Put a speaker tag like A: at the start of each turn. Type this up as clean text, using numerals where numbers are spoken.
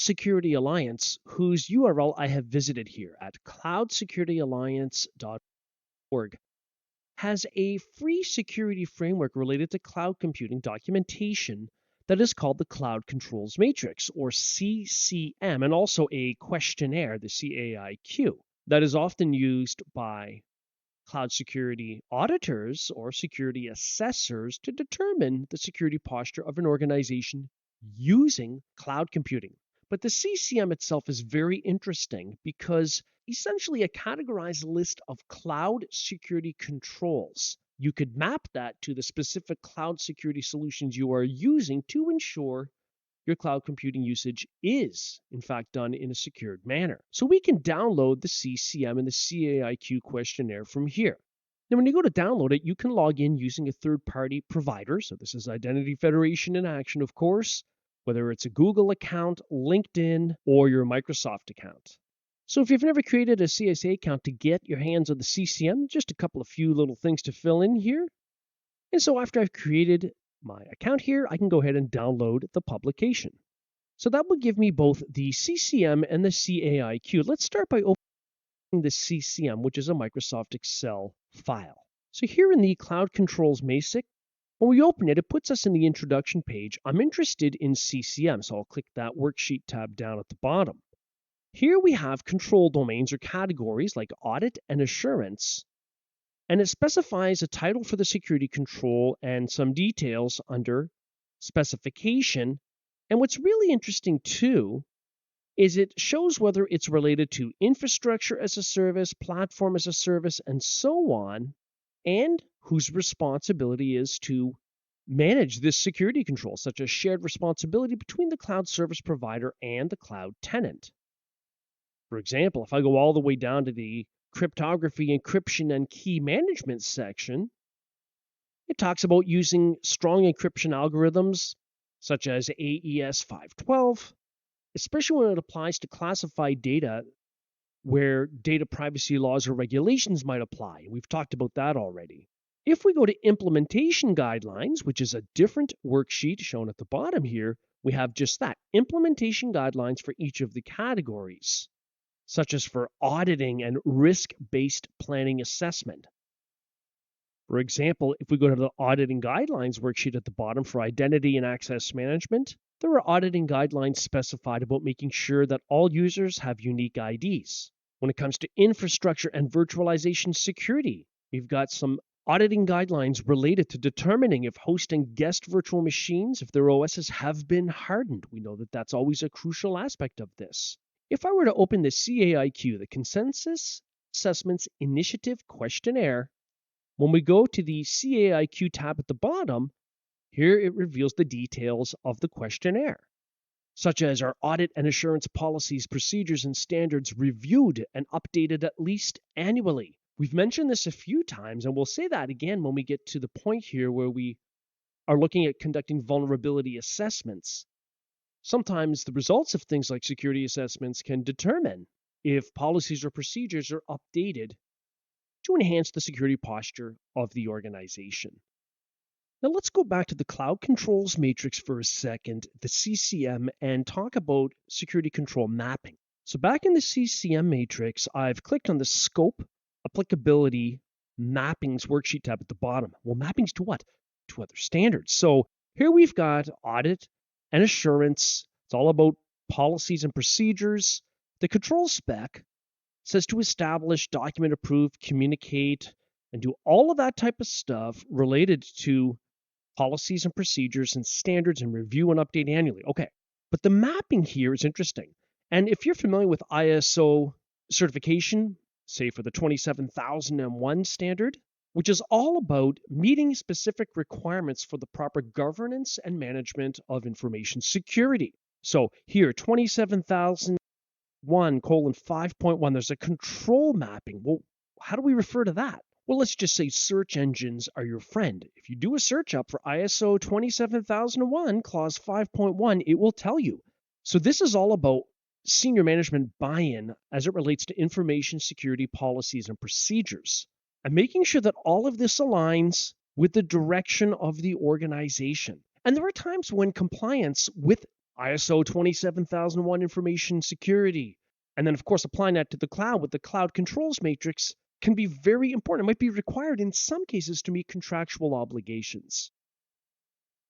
A: Security Alliance, whose URL I have visited here at cloudsecurityalliance.org, has a free security framework related to cloud computing documentation that is called the Cloud Controls Matrix, or CCM, and also a questionnaire, the CAIQ, that is often used by cloud security auditors or security assessors to determine the security posture of an organization using cloud computing. But the CCM itself is very interesting because essentially a categorized list of cloud security controls. You could map that to the specific cloud security solutions you are using to ensure your cloud computing usage is, in fact, done in a secured manner. So we can download the CCM and the CAIQ questionnaire from here. Now, when you go to download it, you can log in using a third-party provider. So this is Identity Federation in action, of course, whether it's a Google account, LinkedIn, or your Microsoft account. So if you've never created a CSA account to get your hands on the CCM, just a few little things to fill in here. And so after I've created my account here, I can go ahead and download the publication. So that will give me both the CCM and the CAIQ. Let's start by opening the CCM, which is a Microsoft Excel file. So here in the Cloud Controls Matrix, when we open it, it puts us in the introduction page. I'm interested in CCM, so I'll click that worksheet tab down at the bottom. Here we have control domains or categories like audit and assurance, and it specifies a title for the security control and some details under specification. And what's really interesting too is it shows whether it's related to infrastructure as a service, platform as a service, and so on, and whose responsibility is to manage this security control, such as shared responsibility between the cloud service provider and the cloud tenant. For example, if I go all the way down to the cryptography, encryption, and key management section, it talks about using strong encryption algorithms such as AES 512, especially when it applies to classified data where data privacy laws or regulations might apply. We've talked about that already. If we go to implementation guidelines, which is a different worksheet shown at the bottom here, we have just that, implementation guidelines for each of the categories, such as for auditing and risk-based planning assessment. For example, if we go to the auditing guidelines worksheet at the bottom for identity and access management, there are auditing guidelines specified about making sure that all users have unique IDs. When it comes to infrastructure and virtualization security, we've got some auditing guidelines related to determining if hosting guest virtual machines, if their OSs have been hardened. We know that that's always a crucial aspect of this. If I were to open the CAIQ, the Consensus Assessments Initiative Questionnaire, when we go to the CAIQ tab at the bottom, here it reveals the details of the questionnaire, such as are audit and assurance policies, procedures, and standards reviewed and updated at least annually. We've mentioned this a few times, and we'll say that again when we get to the point here where we are looking at conducting vulnerability assessments. Sometimes the results of things like security assessments can determine if policies or procedures are updated to enhance the security posture of the organization. Now let's go back to the Cloud Controls Matrix for a second, the CCM, and talk about security control mapping. So back in the CCM matrix, I've clicked on the Scope Applicability Mappings worksheet tab at the bottom. Well, mappings to what? To other standards. So here we've got audit and assurance. It's all about policies and procedures. The control spec says to establish, document, approve, communicate, and do all of that type of stuff related to policies and procedures and standards and review and update annually. Okay, but the mapping here is interesting. And if you're familiar with ISO certification, say for the 27001 standard, which is all about meeting specific requirements for the proper governance and management of information security. So here, 27001:5.1, there's a control mapping. Well, how do we refer to that? Well, let's just say search engines are your friend. If you do a search up for ISO 27001, clause 5.1, it will tell you. So this is all about senior management buy-in as it relates to information security policies and procedures, and making sure that all of this aligns with the direction of the organization. And there are times when compliance with ISO 27001 information security. And then, of course, applying that to the cloud with the cloud controls matrix can be very important. It might be required in some cases to meet contractual obligations.